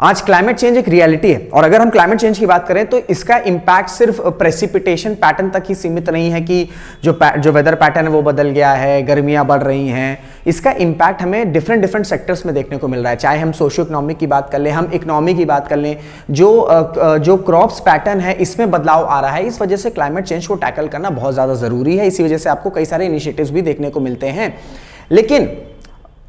आज climate change एक reality है और अगर हम क्लाइमेट चेंज की बात करें तो इसका इंपैक्ट सिर्फ प्रेसिपिटेशन पैटर्न तक ही सीमित नहीं है कि जो वेदर पैटर्न है वो बदल गया है, गर्मियां बढ़ रही हैं। इसका इंपैक्ट हमें डिफरेंट सेक्टर्स में देखने को मिल रहा है, चाहे हम सोशियो इकोनॉमिक की बात कर लें, हम इकोनॉमी की बात कर लें। जो क्रॉप्स पैटर्न है इसमें बदलाव आ रहा है। इस वजह से क्लाइमेट चेंज को टैकल करना बहुत ज़्यादा ज़रूरी है। इसी वजह से आपको कई सारे इनिशिएटिव्स भी देखने को मिलते हैं। लेकिन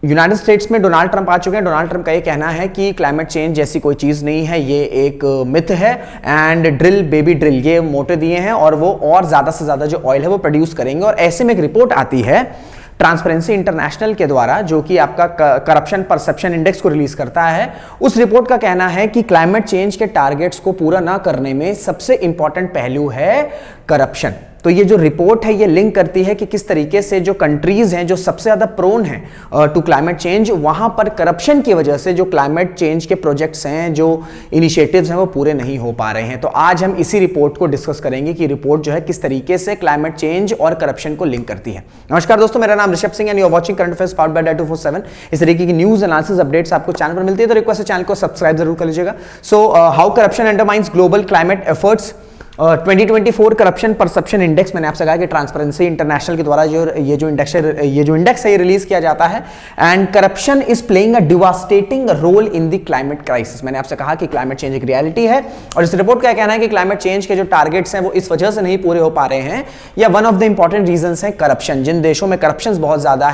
यूनाइटेड स्टेट्स में डोनाल्ड ट्रंप आ चुके हैं। डोनाल्ड ट्रंप का ये कहना है कि क्लाइमेट चेंज जैसी कोई चीज़ नहीं है, ये एक मिथ है एंड ड्रिल बेबी ड्रिल, ये मोटे दिए हैं और वो और ज़्यादा से ज़्यादा जो ऑयल है वो प्रोड्यूस करेंगे। और ऐसे में एक रिपोर्ट आती है ट्रांसपेरेंसी इंटरनेशनल के द्वारा, जो कि आपका करप्शन परसेप्शन इंडेक्स को रिलीज करता है। उस रिपोर्ट का कहना है कि क्लाइमेट चेंज के टारगेट्स को पूरा ना करने में सबसे इंपॉर्टेंट पहलू है करप्शन। तो ये जो रिपोर्ट है ये लिंक करती है कि किस तरीके से जो कंट्रीज हैं जो सबसे ज्यादा प्रोन हैं टू क्लाइमेट चेंज, वहां पर करप्शन की वजह से जो क्लाइमेट चेंज के प्रोजेक्ट्स हैं, जो इनिशिएटिव्स हैं वो पूरे नहीं हो पा रहे हैं। तो आज हम इसी रिपोर्ट को डिस्कस करेंगे कि रिपोर्ट जो है किस तरीके से क्लाइमेट चेंज और करप्शन को लिंक करती है। नमस्कार दोस्तों, मेरा नाम Rishabh Singh and you are watching current affairs powered by data 247। इस तरीके की न्यूज एनालिसिस अपडेट्स आपको चैनल पर मिलती है, तो रिक्वेस्ट है चैनल को सब्सक्राइब जरूर कर लीजिएगा। So how corruption undermines global climate efforts 2024 corruption perception index, मैंने आपसे कहा कि ट्रांसपेरेंसी इंटरनेशनल के द्वारा ये जो इंडेक्स है ये रिलीज किया जाता है। And corruption is playing a devastating role in the climate crisis. मैंने आपसे कहा कि क्लाइमेट चेंज एक रियलिटी है और इस रिपोर्ट का कहना है कि क्लाइमेट चेंज के जो टारगेट्स हैं वो इस वजह से नहीं पूरे हो पा रहे हैं, या one of the important reasons है करप्शन। जिन देशों में करप्शन बहुत ज्यादा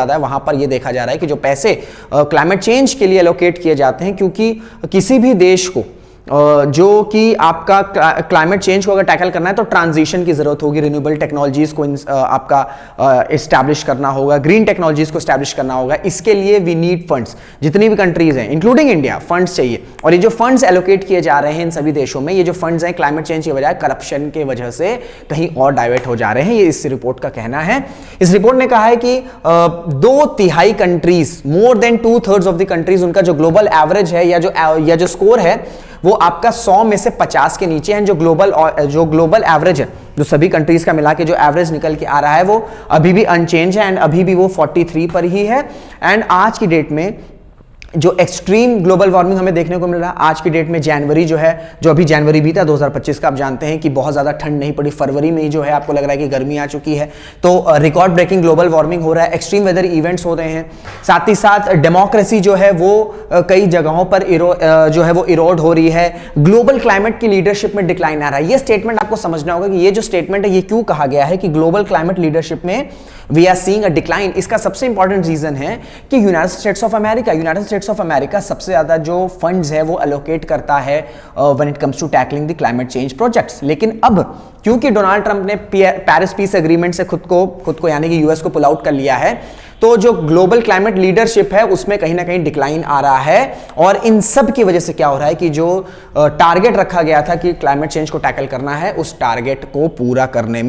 है वहां पर यह देखा जा रहा है कि जो पैसे क्लाइमेट चेंज के लिए एलोकेट किए जाते हैं, क्योंकि किसी भी देश को जो कि आपका क्लाइमेट चेंज को अगर टैकल करना है तो ट्रांजिशन की जरूरत होगी, रिन्यूएबल टेक्नोलॉजीज को आपका एस्टैब्लिश करना होगा, ग्रीन टेक्नोलॉजीज को एस्टैब्लिश करना होगा। इसके लिए वी नीड फंड्स। जितनी भी कंट्रीज हैं इंक्लूडिंग इंडिया, फंड्स चाहिए। और ये जो फंड्स एलोकेट किए जा रहे हैं इन सभी देशों में, ये जो फंड्स हैं क्लाइमेट चेंज की बजाय करप्शन के वजह से कहीं और डाइवर्ट हो जा रहे हैं, ये इस रिपोर्ट का कहना है। इस रिपोर्ट ने कहा है कि 2/3 countries, more than 2/3 of the countries, उनका जो ग्लोबल एवरेज है या जो स्कोर है वो आपका 100 में से 50 के नीचे है। जो ग्लोबल एवरेज है, जो सभी कंट्रीज का मिला के जो एवरेज निकल के आ रहा है, वो अभी भी अनचेंज है एंड अभी भी वो 43 पर ही है। एंड आज की डेट में जो एक्सट्रीम ग्लोबल वार्मिंग हमें देखने को मिल रहा है, आज की डेट में जनवरी जो है, जो अभी जनवरी बीता 2025 का, आप जानते हैं कि बहुत ज्यादा ठंड नहीं पड़ी। फरवरी में ही जो है आपको लग रहा है कि गर्मी आ चुकी है। तो रिकॉर्ड ब्रेकिंग ग्लोबल वार्मिंग हो रहा है, एक्सट्रीम वेदर इवेंट्स हो रहे हैं। साथ ही साथ डेमोक्रेसी जो है वो कई जगहों पर जो है वो इरोड हो रही है। ग्लोबल क्लाइमेट की लीडरशिप में डिक्लाइन आ रहा है। ये स्टेटमेंट आपको समझना होगा कि ये जो स्टेटमेंट है ये क्यों कहा गया है कि ग्लोबल क्लाइमेट लीडरशिप में we are seeing a decline. इसका सबसे इंपॉर्टेंट रीजन है कि यूनाइटेड स्टेट्स ऑफ अमेरिका सबसे ज्यादा जो फंड्स है वो एलोकेट करता है when it comes to tackling the climate change projects. लेकिन अब क्योंकि डोनाल्ड ट्रंप ने पेरिस पीस एग्रीमेंट से खुद को यानी कि यूएस को पुल आउट कर लिया है, तो जो ग्लोबल क्लाइमेट लीडरशिप है उसमें कहीं ना कहीं डिक्लाइन आ रहा है। और इन सब की वजह से क्या हो रहा है कि जो टारगेट रखा गया था कि क्लाइमेट चेंज को टैकल करना है, उस टारगेट को पूरा करने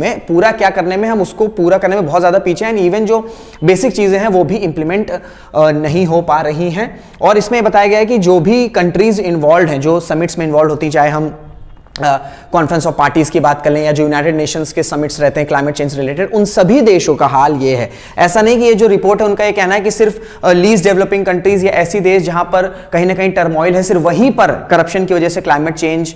में हम उसको पूरा करने में बहुत ज्यादा पीछे हैं। इवन जो बेसिक चीजें हैं वो भी इंप्लीमेंट नहीं हो पा रही हैं। और इसमें बताया गया है कि जो भी कंट्रीज इन्वॉल्व हैं, जो समिट्स में इन्वॉल्व होती, चाहे हम कॉन्फ्रेंस ऑफ पार्टीज की बात कर लें या जो यूनाइटेड नेशंस के समिट्स रहते हैं क्लाइमेट चेंज रिलेटेड, उन सभी देशों का हाल ये है। ऐसा नहीं कि ये जो रिपोर्ट है उनका ये कहना है कि सिर्फ लीस्ट डेवलपिंग कंट्रीज या ऐसी देश जहां पर कहीं ना कहीं टर्मोइल है, सिर्फ वहीं पर करप्शन की वजह से क्लाइमेट चेंज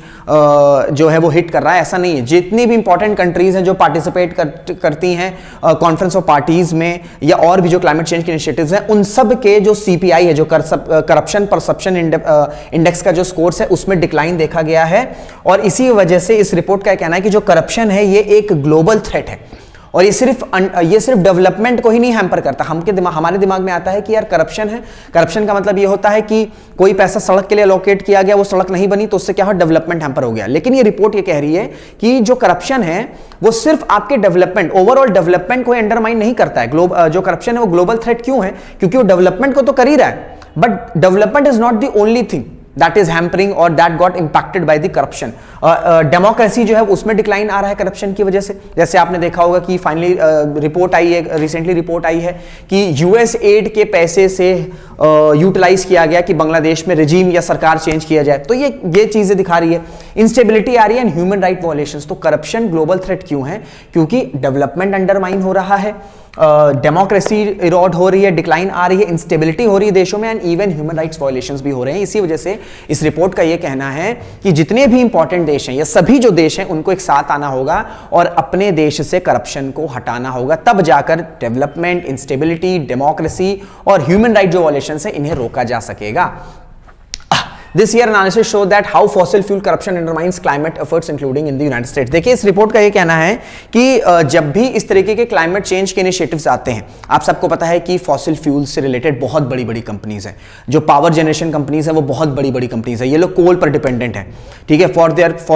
जो है वो हिट कर रहा है। ऐसा नहीं है। जितनी भी इंपॉर्टेंट कंट्रीज हैं जो पार्टिसिपेट करती हैं कॉन्फ्रेंस ऑफ पार्टीज में या और भी जो क्लाइमेट चेंज के इनिशिएटिव्स हैं, उन सब के जो CPI है, जो करप्शन परसेप्शन इंडेक्स का जो स्कोर्स है, उसमें डिक्लाइन देखा गया है। और इसी वजह से इस रिपोर्ट का कहना है कि जो करप्शन है ये एक ग्लोबल थ्रेट है और ये सिर्फ डेवलपमेंट को ही नहीं हैम्पर करता। हमारे दिमाग में आता है कि यार करप्शन है, करप्शन का मतलब ये होता है कि कोई पैसा सड़क के लिए एलोकेट किया गया, वो सड़क नहीं बनी तो उससे क्या हो, डेवलपमेंट हैम्पर हो गया। लेकिन ये रिपोर्ट ये कह रही है कि जो करप्शन है वो सिर्फ आपके डेवलपमेंट, ओवरऑल डेवलपमेंट को अंडरमाइन नहीं करता है। जो करप्शन है वो ग्लोबल थ्रेट क्यों है, क्योंकि वो डेवलपमेंट को तो कर ही रहा है, but development is not the only thing that is hampering or that got impacted by the corruption। Democracy जो है उसमें डिक्लाइन आ रहा है करप्शन की वजह से। जैसे आपने देखा होगा कि फाइनली रिपोर्ट आई है, रिसेंटली रिपोर्ट आई है कि यूएस एड के पैसे से यूटिलाइज किया गया कि बांग्लादेश में रेजीम या सरकार चेंज किया जाए। तो ये चीजें दिखा रही है। इंस्टेबिलिटी आ रही है एंड ह्यूमन राइट वायलेशंस। तो करप्शन ग्लोबल थ्रेट क्यों है? क्योंकि डेवलपमेंट अंडरमाइन हो रहा है, डेमोक्रेसी इरोड हो रही है, डिक्लाइन आ रही है, इंस्टेबिलिटी हो रही है देशों में, and even human rights violations भी हो रहे हैं। इसी वजह से इस रिपोर्ट का ये कहना है कि जितने भी इंपॉर्टेंट देश हैं या सभी जो देश हैं उनको एक साथ आना होगा और अपने देश से करप्शन को हटाना होगा, तब जाकर डेवलपमेंट, इंस्टेबिलिटी, डेमोक्रेसी और ह्यूमन राइट जो वायलेशंस है इन्हें रोका जा सकेगा। This year analysis show that how fossil fuel corruption undermines climate efforts including in the United States। देखिए इस रिपोर्ट का ये कहना है कि जब भी इस तरीके के क्लाइमेट चेंज के इनिशिएटिव्स आते हैं, आप सबको पता है कि फॉसिल फ्यूल से रिलेटेड बहुत बड़ी बड़ी कंपनीज हैं, जो पावर जनरेशन कंपनीज हैं वो बहुत बड़ी बड़ी कंपनीज हैं, ये लोग कोल पर डिपेंडेंट हैं, ठीक है, फॉर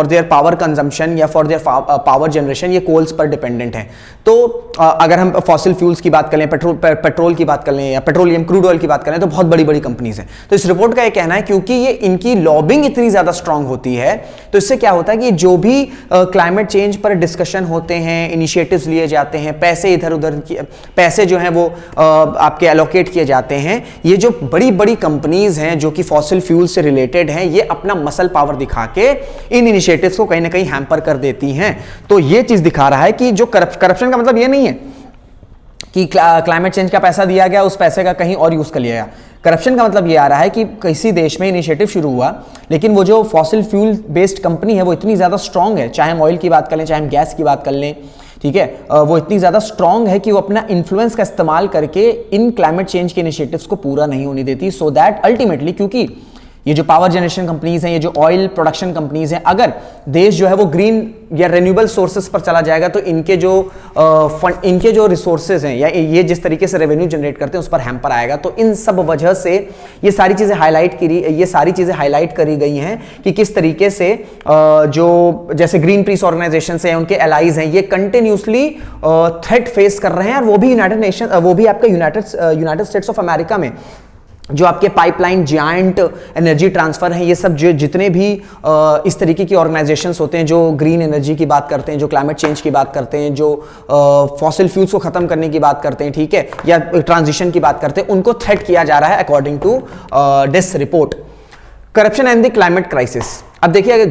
देयर पावर कंजम्पशन या फॉर देयर पावर जनरेशन ये कोल्स पर डिपेंडेंट हैं। तो अगर हम फॉसिल फ्यूल्स की बात करें, पेट्रोल की बात करें या पेट्रोलियम क्रूड ऑयल की बात करें तो बहुत बड़ी बड़ी कंपनीज हैं। तो इस रिपोर्ट का ये कहना है क्योंकि ये इनकी लॉबिंग इतनी ज्यादा स्ट्रांग होती है, तो इससे क्या होता है कि जो भी क्लाइमेट चेंज पर डिस्कशन होते हैं, इनिशिएटिव्स लिए जाते हैं, पैसे इधर उधर पैसे जो हैं वो आपके एलोकेट किए जाते हैं, ये जो बड़ी बड़ी कंपनीज हैं जो कि फॉसिल फ्यूल से रिलेटेड हैं, ये अपना मसल पावर दिखा के इन इनिशिएटिव्स को कहीं ना कहीं हैम्पर कर देती हैं। तो ये चीज दिखा रहा है कि जो करप्शन का मतलब ये नहीं है कि क्लाइमेट चेंज का पैसा दिया गया, उस पैसे का कहीं और यूज कर लिया गया। करप्शन का मतलब ये आ रहा है कि किसी देश में इनिशिएटिव शुरू हुआ, लेकिन वो जो फॉसिल फ्यूल बेस्ड कंपनी है वो इतनी ज़्यादा स्ट्रांग है, चाहे हम ऑयल की बात कर लें, चाहे हम गैस की बात कर लें, ठीक है, वो इतनी ज़्यादा स्ट्रांग है कि वो अपना इन्फ्लुएंस का इस्तेमाल करके इन क्लाइमेट चेंज के इनिशिएटिव्स को पूरा नहीं होने देती, सो दैट अल्टीमेटली, क्योंकि ये जो पावर जनरेशन कंपनीज हैं, ये जो ऑयल प्रोडक्शन कंपनीज हैं, अगर देश जो है वो ग्रीन या रिन्यूएबल सोर्सेज पर चला जाएगा तो इनके जो रिसोर्सेज हैं या ये जिस तरीके से रेवेन्यू जनरेट करते हैं उस पर हैम्पर आएगा। तो इन सब वजह से ये सारी चीजें हाईलाइट करी गई हैं कि किस तरीके से जो जैसे ग्रीन पीस ऑर्गेनाइजेशन हैं, उनके एलाइज हैं, ये कंटिन्यूसली थ्रेट फेस कर रहे हैं, और वो भी आपका यूनाइटेड स्टेट्स ऑफ अमेरिका में जो आपके पाइपलाइन जायंट एनर्जी ट्रांसफर हैं, ये सब जो जितने भी इस तरीके की ऑर्गेनाइजेशंस होते हैं जो ग्रीन एनर्जी की बात करते हैं, जो क्लाइमेट चेंज की बात करते हैं, जो फॉसिल फ्यूल्स को खत्म करने की बात करते हैं, ठीक है, या ट्रांजिशन की बात करते हैं, उनको थ्रेट किया जा रहा है according to this report. Corruption and the climate crisis. अब देखिए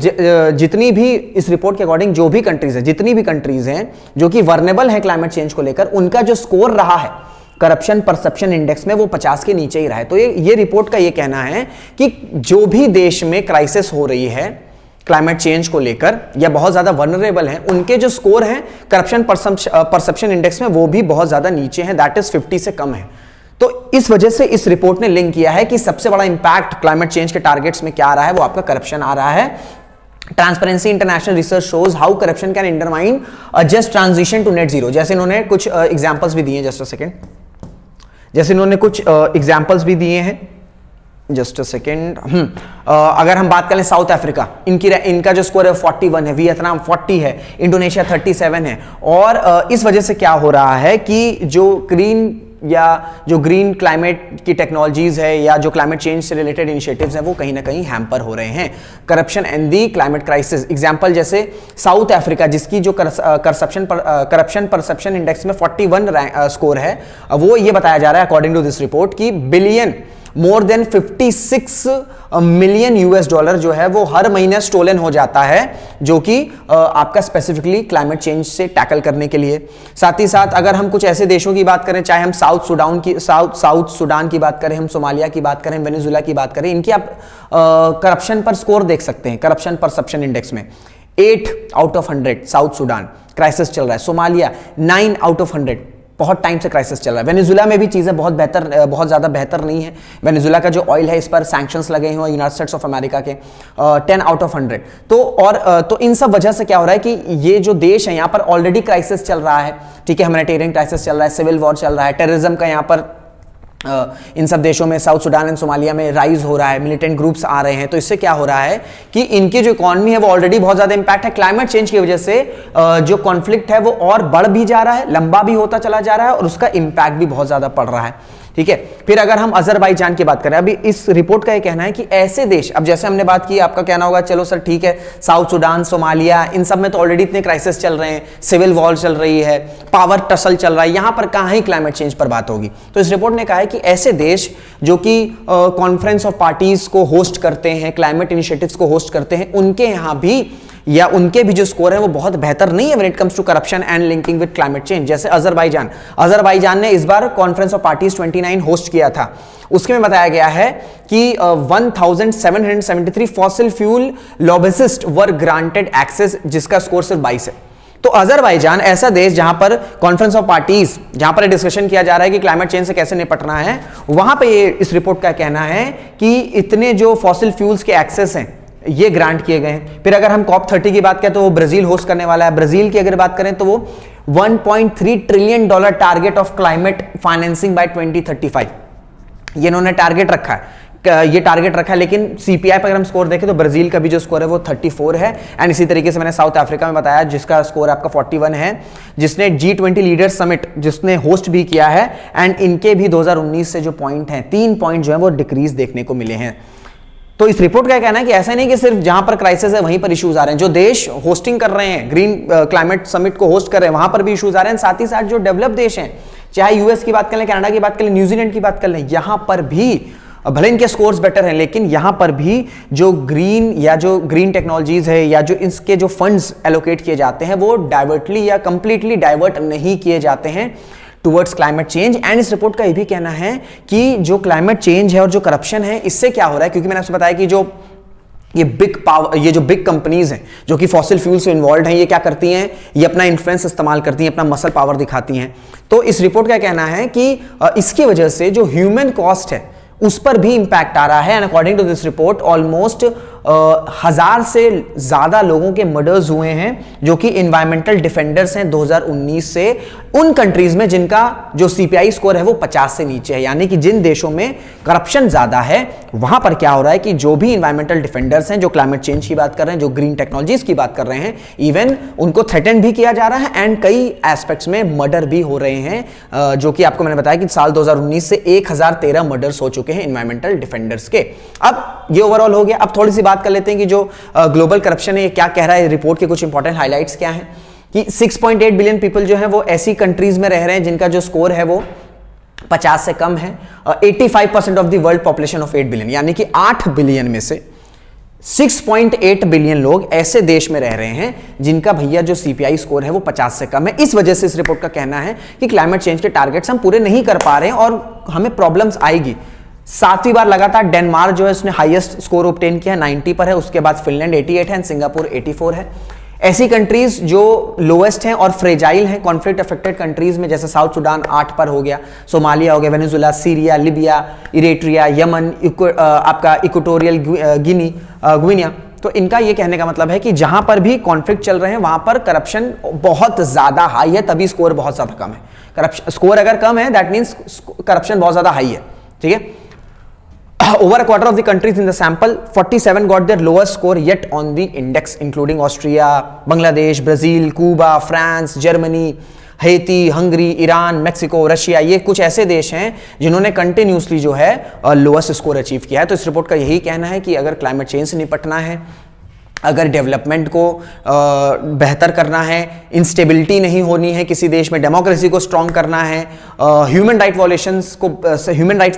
जितनी भी इस रिपोर्ट के अकॉर्डिंग जो भी कंट्रीज है, जितनी भी कंट्रीज हैं जो कि वर्नेबल है क्लाइमेट चेंज को लेकर, उनका जो स्कोर रहा है करप्शन परसेप्शन इंडेक्स में वो 50 के नीचे ही रहा है। तो ये रिपोर्ट का ये कहना है कि जो भी देश में क्राइसिस हो रही है क्लाइमेट चेंज को लेकर या बहुत ज्यादा वनरेबल हैं, उनके जो स्कोर हैं करप्शन परसेप्शन इंडेक्स में वो भी बहुत ज्यादा नीचे हैं, दैट इज 50 से कम है। तो इस वजह से इस रिपोर्ट ने लिंक किया है कि सबसे बड़ा इंपैक्ट क्लाइमेट चेंज के टारगेट्स में क्या आ रहा है, वो आपका करप्शन आ रहा है। Transparency International research shows how corruption can undermine a just transition to net zero. जैसे इन्होंने कुछ एग्जांपल्स भी दिए हैं, जस्ट अ सेकंड, जैसे इन्होंने कुछ एग्जाम्पल्स भी दिए हैं, जस्ट अ सेकेंड। अगर हम बात करें साउथ अफ्रीका, इनका जो स्कोर है 41 है, वियतनाम 40 है, इंडोनेशिया 37 है। और इस वजह से क्या हो रहा है कि जो ग्रीन क्लाइमेट की टेक्नोलॉजीज है या जो क्लाइमेट चेंज से रिलेटेड इनिशिएटिव्स हैं वो कहीं ना कहीं हैम्पर हो रहे हैं। Corruption and the climate crisis example, जैसे साउथ अफ्रीका जिसकी जो करप्शन परसेप्शन इंडेक्स में 41 स्कोर है, वो ये बताया जा रहा है अकॉर्डिंग टू दिस रिपोर्ट कि मोर देन 56 मिलियन $US जो है वो हर महीने स्टोलन हो जाता है, जो कि आपका स्पेसिफिकली क्लाइमेट चेंज से टैकल करने के लिए। साथ ही साथ अगर हम कुछ ऐसे देशों की बात करें, चाहे हम साउथ सुडान की बात करें, हम सोमालिया की बात करें, वेनेजुएला की बात करें, इनकी आप करप्शन पर स्कोर देख सकते हैं। करप्शन परसेप्शन इंडेक्स में 8 out of 100 south Sudan crisis चल रहा है, सोमालिया 9 आउट ऑफ 100 बहुत टाइम से क्राइसिस चल रहा है। वेनेजुएला में भी चीजें बहुत ज्यादा बेहतर नहीं है। वेनेजुएला का जो ऑयल है इस पर सैंक्शंस लगे हुए हैं यूनाइटेड स्टेट्स ऑफ अमेरिका के 10 आउट ऑफ 100। तो इन सब वजह से क्या हो रहा है कि ये जो देश है यहाँ पर ऑलरेडी क्राइसिस चल रहा है, ठीक है, ह्यूमैनिटेरियन क्राइसिस चल रहा है, सिविल वॉर चल रहा है, टेररिज्म का यहाँ पर इन सब देशों में साउथ सुडान एंड सोमालिया में राइज हो रहा है, मिलिटेंट ग्रुप्स आ रहे हैं। तो इससे क्या हो रहा है कि इनकी जो इकोनॉमी है वो ऑलरेडी बहुत ज्यादा इंपैक्ट है। क्लाइमेट चेंज की वजह से जो कॉन्फ्लिक्ट है वो और बढ़ भी जा रहा है, लंबा भी होता चला जा रहा है और उसका इंपैक्ट भी बहुत ज्यादा पड़ रहा है, ठीक है। फिर अगर हम अजरबैजान की बात करें, अभी इस रिपोर्ट का ये कहना है कि ऐसे देश, अब जैसे हमने बात की, आपका कहना होगा चलो सर ठीक है, साउथ सुडान, सोमालिया, इन सब में तो ऑलरेडी इतने क्राइसिस चल रहे हैं, सिविल वॉर चल रही है, पावर टसल चल रहा है, यहां पर कहां ही क्लाइमेट चेंज पर बात होगी। तो इस रिपोर्ट ने कहा है कि ऐसे देश जो कि कॉन्फ्रेंस ऑफ पार्टीज को होस्ट करते हैं, क्लाइमेट इनिशिएटिव्स को होस्ट करते हैं, उनके यहां भी या उनके भी जो स्कोर है वो बहुत बेहतर नहीं है when it comes to corruption and linking with climate change. जैसे अजरबैजान ने इस बार कॉन्फ्रेंस ऑफ पार्टीज 29 होस्ट किया था, उसके में बताया गया है कि 1773 fossil fuel lobbyist were granted access, जिसका स्कोर सिर्फ 22 है। तो अजरबैजान ऐसा देश जहां पर कॉन्फ्रेंस ऑफ पार्टीज, जहां पर डिस्कशन किया जा रहा है कि क्लाइमेट चेंज से कैसे निपटना है, वहां पे ये इस रिपोर्ट का कहना है कि इतने जो फॉसिल फ्यूल्स के एक्सेस हैं ये ग्रांट किए गए हैं। फिर अगर हम COP30 की बात करें तो वो ब्राजील होस्ट करने वाला है। ब्राजील की अगर बात करें तो वो $1.3 trillion target of climate financing by 2035 ये इन्होंने टारगेट रखा है, ये टारगेट रखा है। लेकिन CPI पर अगर हम स्कोर देखें तो ब्राजील का भी जो स्कोर है वो 34 है। एंड इसी तरीके से मैंने साउथ अफ्रीका में बताया जिसका स्कोर आपका 41 है, जिसने G20 लीडर समिट जिसने होस्ट भी किया है। एंड इनके भी 2019 से जो पॉइंट हैं, 3 पॉइंट जो है वो डिक्रीज देखने को मिले हैं। तो इस रिपोर्ट का कहना है कि ऐसा नहीं कि सिर्फ जहां पर क्राइसिस है वहीं पर इश्यूज आ रहे हैं, जो देश होस्टिंग कर रहे हैं, ग्रीन क्लाइमेट समिट को होस्ट कर रहे हैं, वहां पर भी इश्यूज आ रहे हैं। साथ ही साथ जो डेवलप देश हैं, चाहे यूएस की बात कर लें, कनाडा की बात कर लें, न्यूजीलैंड की बात कर लें, यहां पर भी भले इनके स्कोर्स बेटर हैं, लेकिन यहां पर भी जो ग्रीन टेक्नोलॉजीज है या जो इसके जो फंड्स एलोकेट किए जाते हैं वो डाइवर्टली या कंप्लीटली डाइवर्ट नहीं किए जाते हैं टुवर्ड्स क्लाइमेट चेंज। एंड इस रिपोर्ट का ये भी कहना है कि जो क्लाइमेट चेंज है और जो करप्शन है, इससे क्या हो रहा है, क्योंकि मैंने आपसे बताया कि जो ये जो बिग कंपनीज हैं जो कि फॉसिल फ्यूल से इन्वॉल्व हैं, ये क्या करती हैं, ये अपना इन्फ्लुएंस इस्तेमाल करती हैं, अपना मसल पावर दिखाती हैं। तो इस रिपोर्ट का कहना है कि इसकी वजह से जो ह्यूमन कॉस्ट है उस पर भी इंपैक्ट आ रहा है। And according to this report almost 1000 से ज्यादा लोगों के मर्डर्स हुए हैं जो कि इन्वायरमेंटल डिफेंडर्स हैं 2019 से उन कंट्रीज में जिनका जो CPI स्कोर है वो 50 से नीचे है। यानी कि जिन देशों में करप्शन ज्यादा है वहां पर क्या हो रहा है कि जो भी इन्वायरमेंटल डिफेंडर्स हैं, जो क्लाइमेट चेंज की बात कर रहे हैं, जो ग्रीन टेक्नोलॉजीज की बात कर रहे हैं, इवन उनको थ्रेटन भी किया जा रहा है एंड कई एस्पेक्ट्स में मर्डर भी हो रहे हैं, जो कि आपको मैंने बताया कि साल 2019 से 1013 मर्डर्स हो चुके हैं इन्वायरमेंटल डिफेंडर्स के। अब ये ओवरऑल हो गया। अब थोड़ी सी बात कर लेते हैं कि जो ग्लोबल करप्शन है ये क्या कह रहा है, रिपोर्ट के कुछ इंपॉर्टेंट हाइलाइट्स क्या हैं कि 6.8 बिलियन पीपल जो है वो ऐसी कंट्रीज में रह रहे हैं जिनका जो स्कोर है वो 50 से कम है। 85% of the world population of 8 billion, यानी कि 8 बिलियन में से 6.8 बिलियन लोग ऐसे देश में रह रहे हैं जिनका भैया जो CPI स्कोर है वो 50 से कम है। इस वजह से इस रिपोर्ट का कहना है कि क्लाइमेट चेंज के टारगेट्स हम पूरे नहीं कर पा रहे हैं और हमें प्रॉब्लम्स आएगी। 7वीं बार लगातार डेनमार्क जो है उसने हाईएस्ट स्कोर ऑब्टेन किया है, 90 पर है। उसके बाद फिनलैंड 88 है एंड सिंगापुर 84 है। ऐसी कंट्रीज जो लोएस्ट हैं और फ्रेजाइल हैं कॉन्फ्लिक्ट अफेक्टेड कंट्रीज में, जैसे साउथ सुडान 8 पर हो गया, सोमालिया हो गया, Venezuela, Syria, Libya, Eritrea, Yemen, आपका इक्वेटोरियल ग्विनिया। तो इनका ये कहने का मतलब है कि जहां पर भी कॉन्फ्लिक्ट चल रहे हैं वहां पर करप्शन बहुत ज्यादा हाई है, तभी स्कोर बहुत ज्यादा कम है। करप्शन स्कोर अगर कम है दैट मीन्स करप्शन बहुत ज्यादा हाई है। ठीक है। Over a quarter of the countries in the sample, 47 got their lowest score yet on the index, including Austria, Bangladesh, Brazil, Cuba, France, Germany, Haiti, Hungary, Iran, Mexico, Russia, ये कुछ ऐसे देश हैं जिन्होंने कंटिन्यूसली जो है लोएस्ट स्कोर अचीव किया है। तो इस रिपोर्ट का यही कहना है कि अगर क्लाइमेट चेंज से निपटना है, अगर डेवलपमेंट को बेहतर करना है, इंस्टेबिलिटी नहीं होनी है किसी देश में, डेमोक्रेसी को स्ट्रॉन्ग करना है, ह्यूमन राइट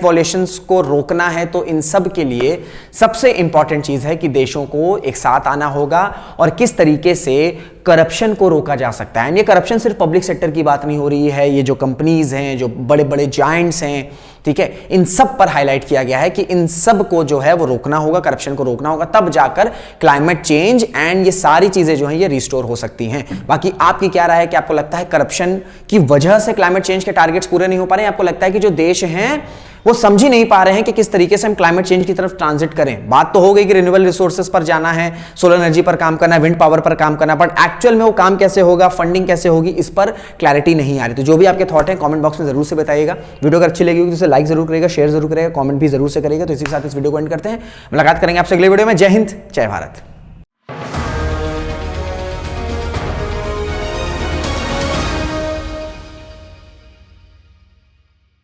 वॉलेशंस को रोकना है, तो इन सब के लिए सबसे इंपॉर्टेंट चीज़ है कि देशों को एक साथ आना होगा और किस तरीके से करप्शन को रोका जा सकता है। ये करप्शन सिर्फ पब्लिक सेक्टर की बात नहीं हो रही है, ये जो कंपनीज हैं, जो बड़े बड़े जायंट्स हैं, ठीक है, इन सब पर हाईलाइट किया गया है कि इन सब को जो है वो रोकना होगा, करप्शन को रोकना होगा, तब जाकर क्लाइमेट चेंज एंड ये सारी चीजें जो हैं ये रिस्टोर हो सकती हैं। बाकी आपकी क्या राय है कि आपको लगता है करप्शन की वजह से क्लाइमेट चेंज के टारगेट्स पूरे नहीं हो पा रहे हैं? आपको लगता है कि जो देश हैं वो समझ ही नहीं पा रहे हैं कि किस तरीके से हम क्लाइमेट चेंज की तरफ ट्रांजिट करें? बात तो हो गई कि रिन्यूएबल रिसोर्सेज पर जाना है, सोलर एनर्जी पर काम करना है, विंड पावर पर काम करना है, बट एक्चुअल में वो काम कैसे होगा, फंडिंग कैसे होगी, इस पर क्लैरिटी नहीं आ रही। तो जो भी आपके थॉट हैं कमेंट बॉक्स में जरूर से बताइएगा। वीडियो अगर अच्छी लगी होगी तो इसे लाइक जरूर करेगा, शेयर जरूर करेगा, कमेंट भी जरूर से करेगा। तो इसी के साथ इस वीडियो को एंड करते हैं, मुलाकात करेंगे आपसे अगले वीडियो में। जय हिंद, जय भारत।